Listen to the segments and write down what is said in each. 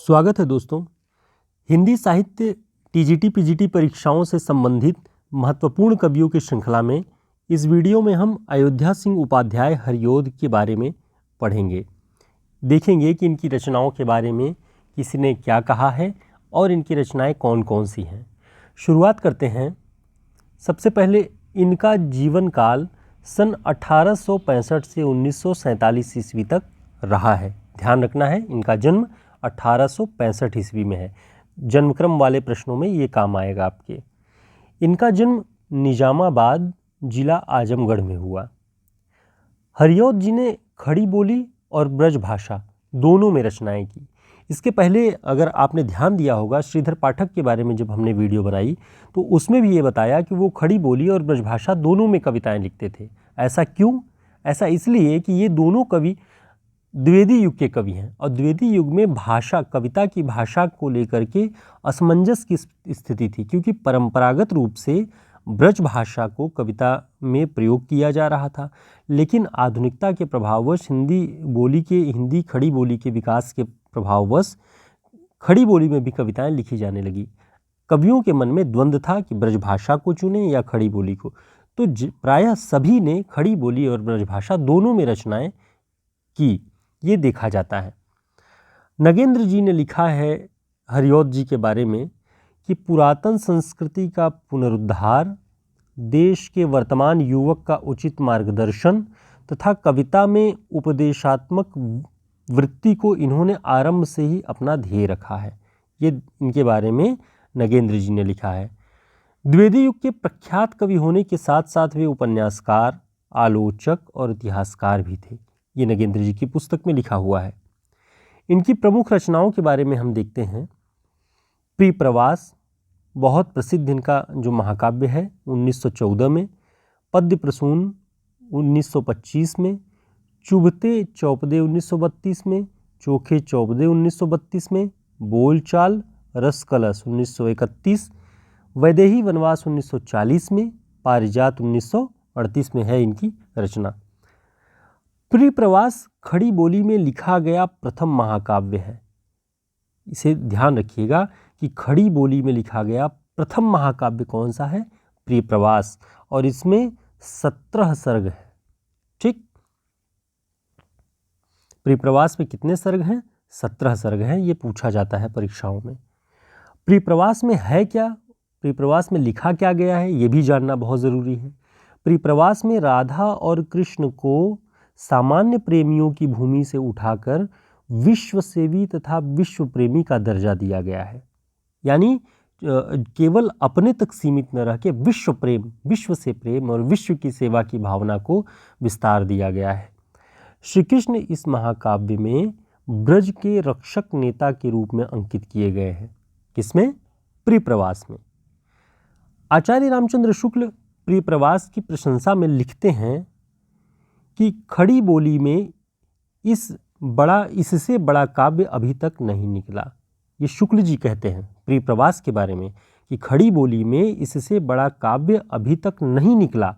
स्वागत है दोस्तों। हिंदी साहित्य टीजीटी पीजीटी परीक्षाओं से संबंधित महत्वपूर्ण कवियों की श्रृंखला में इस वीडियो में हम अयोध्या सिंह उपाध्याय हरिऔध के बारे में पढ़ेंगे। देखेंगे कि इनकी रचनाओं के बारे में किसी ने क्या कहा है और इनकी रचनाएं कौन कौन सी हैं। शुरुआत करते हैं। सबसे पहले इनका जीवन काल सन 1865 से 1947 ईस्वी तक रहा है। ध्यान रखना है, इनका जन्म 1865 ईस्वी में है। जन्मक्रम वाले प्रश्नों में ये काम आएगा आपके। इनका जन्म निजामाबाद जिला आजमगढ़ में हुआ। हरिऔध जी ने खड़ी बोली और ब्रज भाषा दोनों में रचनाएं की। इसके पहले अगर आपने ध्यान दिया होगा, श्रीधर पाठक के बारे में जब हमने वीडियो बनाई तो उसमें भी ये बताया कि वो खड़ी बोली और ब्रजभाषा दोनों में कविताएं लिखते थे। ऐसा क्यों? ऐसा इसलिए कि ये दोनों कवि द्विवेदी युग के कवि हैं और द्विवेदी युग में भाषा, कविता की भाषा को लेकर के असमंजस की स्थिति थी, क्योंकि परंपरागत रूप से ब्रज भाषा को कविता में प्रयोग किया जा रहा था, लेकिन आधुनिकता के प्रभाववश हिंदी खड़ी बोली के विकास के प्रभाववश खड़ी बोली में भी कविताएं लिखी जाने लगी। कवियों के मन में द्वंद्व था कि ब्रज भाषा को चुने या खड़ी बोली को, तो प्रायः सभी ने खड़ी बोली और ब्रज भाषा दोनों में रचनाएं की, ये देखा जाता है। नगेंद्र जी ने लिखा है हरिऔध जी के बारे में कि पुरातन संस्कृति का पुनरुद्धार, देश के वर्तमान युवक का उचित मार्गदर्शन तथा कविता में उपदेशात्मक वृत्ति को इन्होंने आरंभ से ही अपना ध्येय रखा है। ये इनके बारे में नगेंद्र जी ने लिखा है। द्विवेदी युग के प्रख्यात कवि होने के साथ साथ वे उपन्यासकार, आलोचक और इतिहासकार भी थे। ये नगेंद्र जी की पुस्तक में लिखा हुआ है। इनकी प्रमुख रचनाओं के बारे में हम देखते हैं। प्रियप्रवास बहुत प्रसिद्ध इनका जो महाकाव्य है 1914 में, पद्य प्रसून 1925 में, चुभते चौपदे 1932 में, चोखे चौपदे 1932 में, बोलचाल रसकलश 1931, वैदेही वनवास 1940 में, पारिजात 1938 में है इनकी रचना। प्रियप्रवास खड़ी बोली में लिखा गया प्रथम महाकाव्य है। इसे ध्यान रखिएगा कि खड़ी बोली में लिखा गया प्रथम महाकाव्य कौन सा है? प्रियप्रवास, और इसमें 17 सर्ग है। ठीक, प्रियप्रवास में कितने सर्ग हैं? 17 सर्ग हैं। ये पूछा जाता है परीक्षाओं में। प्रियप्रवास में है क्या? प्रियप्रवास में लिखा क्या गया है, ये भी जानना बहुत ज़रूरी है। प्रियप्रवास में राधा और कृष्ण को सामान्य प्रेमियों की भूमि से उठाकर विश्वसेवी तथा विश्व प्रेमी का दर्जा दिया गया है। यानी केवल अपने तक सीमित न रह के विश्व प्रेम, विश्व से प्रेम और विश्व की सेवा की भावना को विस्तार दिया गया है। श्री कृष्ण इस महाकाव्य में ब्रज के रक्षक नेता के रूप में अंकित किए गए हैं। किसमें? प्रियप्रवास में। आचार्य रामचंद्र शुक्ल प्रियप्रवास की प्रशंसा में लिखते हैं कि खड़ी बोली में इससे बड़ा काव्य अभी तक नहीं निकला। ये शुक्ल जी कहते हैं प्रियप्रवास के बारे में कि खड़ी बोली में इससे बड़ा काव्य अभी तक नहीं निकला।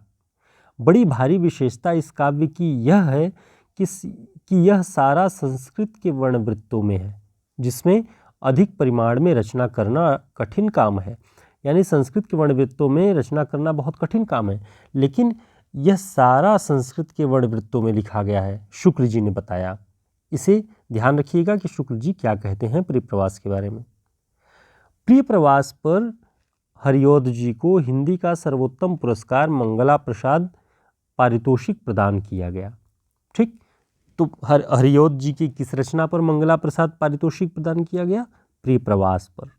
बड़ी भारी विशेषता इस काव्य की यह है कि यह सारा संस्कृत के वर्णवृत्तों में है, जिसमें अधिक परिमाण में रचना करना कठिन काम है। यानी संस्कृत के वर्णवृत्तों में रचना करना बहुत कठिन काम है, लेकिन यह सारा संस्कृत के वर्णवृत्तों में लिखा गया है, शुक्ल जी ने बताया। इसे ध्यान रखिएगा कि शुक्ल जी क्या कहते हैं प्रियप्रवास के बारे में। प्रियप्रवास पर हरिऔध जी को हिंदी का सर्वोत्तम पुरस्कार मंगला प्रसाद पारितोषिक प्रदान किया गया। ठीक, तो हरिऔध जी की किस रचना पर मंगला प्रसाद पारितोषिक प्रदान किया गया? प्रियप्रवास पर।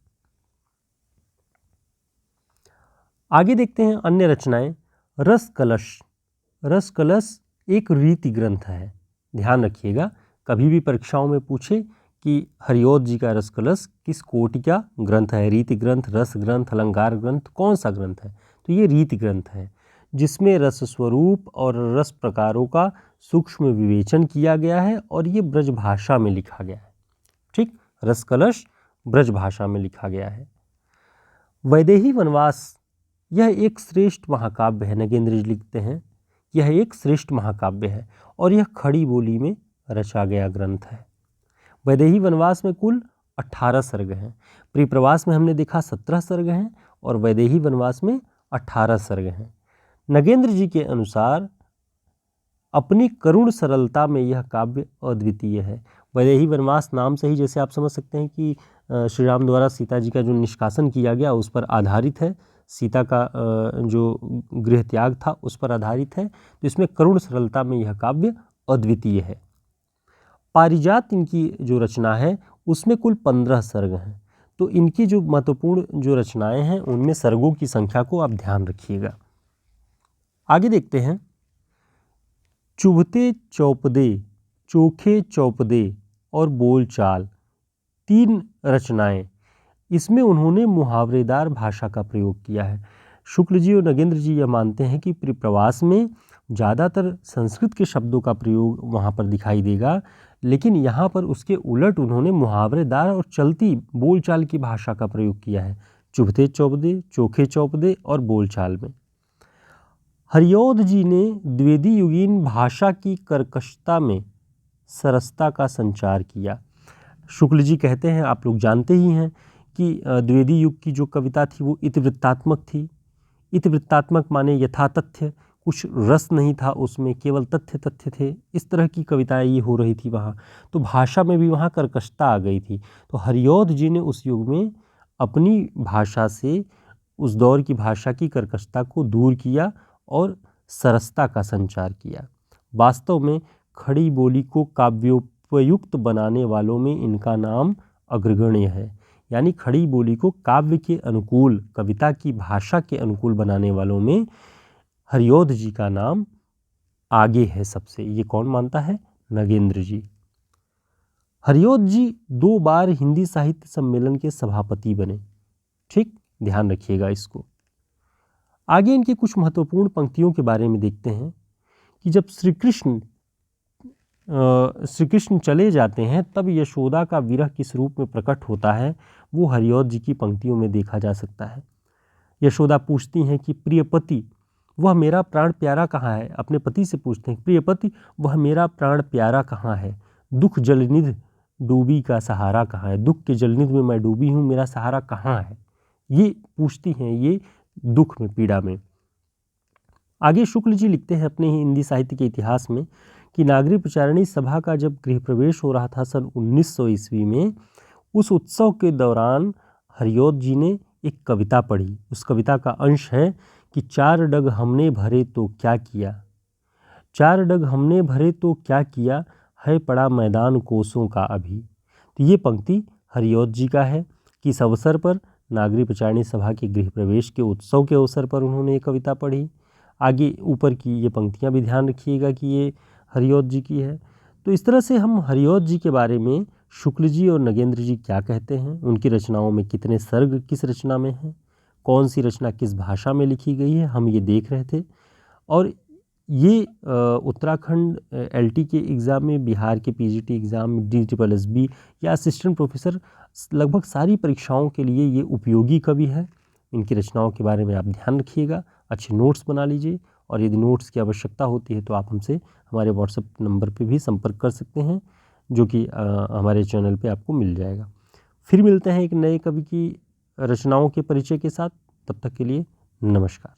आगे देखते हैं अन्य रचनाएं। रसकलश। रसकलश एक रीति ग्रंथ है। ध्यान रखिएगा, कभी भी परीक्षाओं में पूछे कि हरिऔध जी का रसकलश किस कोटि का ग्रंथ है, रीति ग्रंथ, रस ग्रंथ, अलंकार ग्रंथ, कौन सा ग्रंथ है? तो ये रीति ग्रंथ है, जिसमें रस स्वरूप और रस प्रकारों का सूक्ष्म विवेचन किया गया है और ये ब्रज भाषा में लिखा गया है। ठीक, रसकलश ब्रज भाषा में लिखा गया है। वैदेही वनवास यह एक श्रेष्ठ महाकाव्य है। नगेंद्र जी लिखते हैं यह एक श्रेष्ठ महाकाव्य है और यह खड़ी बोली में रचा गया ग्रंथ है। वैदेही वनवास में कुल 18 सर्ग हैं। प्रियप्रवास में हमने देखा 17 सर्ग हैं और वैदेही वनवास में 18 सर्ग हैं। नगेंद्र जी के अनुसार अपनी करुण सरलता में यह काव्य अद्वितीय है। वैदेही वनवास नाम से ही जैसे आप समझ सकते हैं कि श्री राम द्वारा सीता जी का जो निष्कासन किया गया उस पर आधारित है, सीता का जो गृह त्याग था उस पर आधारित है। तो इसमें करुण सरलता में यह काव्य अद्वितीय है। पारिजात इनकी जो रचना है उसमें कुल 15 सर्ग हैं। तो इनकी जो महत्वपूर्ण जो रचनाएं हैं उनमें सर्गों की संख्या को आप ध्यान रखिएगा। आगे देखते हैं। चुभते चौपदे, चोखे चौपदे और बोलचाल, 3 रचनाएं। इसमें उन्होंने मुहावरेदार भाषा का प्रयोग किया है। शुक्ल जी और नगेंद्र जी यह मानते हैं कि प्रवास में ज़्यादातर संस्कृत के शब्दों का प्रयोग वहाँ पर दिखाई देगा, लेकिन यहाँ पर उसके उलट उन्होंने मुहावरेदार और चलती बोलचाल की भाषा का प्रयोग किया है। चुभते चौपदे, चोखे चौपदे और बोलचाल में। हरिऔध जी ने द्विवेदी युगीन भाषा की कर्कशता में सरसता का संचार किया। शुक्ल जी कहते हैं, आप लोग जानते ही हैं कि द्विवेदी युग की जो कविता थी वो इतिवृत्तात्मक थी। इतिवृत्तात्मक माने यथातथ्य, कुछ रस नहीं था उसमें, केवल तथ्य तथ्य थे। इस तरह की कविताएं ये हो रही थी वहाँ। तो भाषा में भी वहाँ कर्कशता आ गई थी। तो हरिऔध जी ने उस युग में अपनी भाषा से उस दौर की भाषा की कर्कशता को दूर किया और सरसता का संचार किया। वास्तव में खड़ी बोली को काव्योपयुक्त बनाने वालों में इनका नाम अग्रगण्य है। यानी खड़ी बोली को काव्य के अनुकूल, कविता की भाषा के अनुकूल बनाने वालों में हरिऔध जी का नाम आगे है सबसे। ये कौन मानता है? नगेंद्र जी। हरिऔध जी 2 बार हिंदी साहित्य सम्मेलन के सभापति बने। ठीक, ध्यान रखिएगा इसको। आगे इनकी कुछ महत्वपूर्ण पंक्तियों के बारे में देखते हैं कि जब श्री कृष्ण चले जाते हैं तब यशोदा का विरह किस रूप में प्रकट होता है, वो हरिऔध जी की पंक्तियों में देखा जा सकता है। यशोदा पूछती हैं कि प्रिय पति वह मेरा प्राण प्यारा कहाँ है। अपने पति से पूछते हैं, प्रिय पति वह मेरा प्राण प्यारा कहाँ है, दुख जलनिधि डूबी का सहारा कहाँ है। दुख के जलनिधि में मैं डूबी हूँ, मेरा सहारा कहाँ है। ये पूछती हैं, ये दुख में, पीड़ा में। आगे शुक्ल जी लिखते हैं अपने ही हिंदी साहित्य के इतिहास में कि नागरी प्रचारणी सभा का जब गृह प्रवेश हो रहा था सन 1900 ईस्वी में, उस उत्सव के दौरान हरिऔध जी ने एक कविता पढ़ी। उस कविता का अंश है कि 4 डग हमने भरे तो क्या किया, 4 डग हमने भरे तो क्या किया, है पड़ा मैदान कोसों का अभी। तो ये पंक्ति हरिऔध जी का है कि इस अवसर पर नागरी प्रचारणी सभा के गृह प्रवेश के उत्सव के अवसर पर उन्होंने ये कविता पढ़ी। आगे ऊपर की ये पंक्तियाँ भी ध्यान रखिएगा कि ये हरिऔध जी की है। तो इस तरह से हम हरिऔध जी के बारे में शुक्ल जी और नगेंद्र जी क्या कहते हैं, उनकी रचनाओं में कितने सर्ग किस रचना में हैं, कौन सी रचना किस भाषा में लिखी गई है, हम ये देख रहे थे। और ये उत्तराखंड LT के एग्ज़ाम में, बिहार के PGT एग्ज़ाम में, DSSB या असिस्टेंट प्रोफेसर लगभग सारी परीक्षाओं के लिए ये उपयोगी कवि है। इनकी रचनाओं के बारे में आप ध्यान रखिएगा, अच्छे नोट्स बना लीजिए। और यदि नोट्स की आवश्यकता होती है तो आप हमसे हमारे WhatsApp नंबर पे भी संपर्क कर सकते हैं, जो कि हमारे चैनल पे आपको मिल जाएगा। फिर मिलते हैं एक नए कवि की रचनाओं के परिचय के साथ। तब तक के लिए नमस्कार।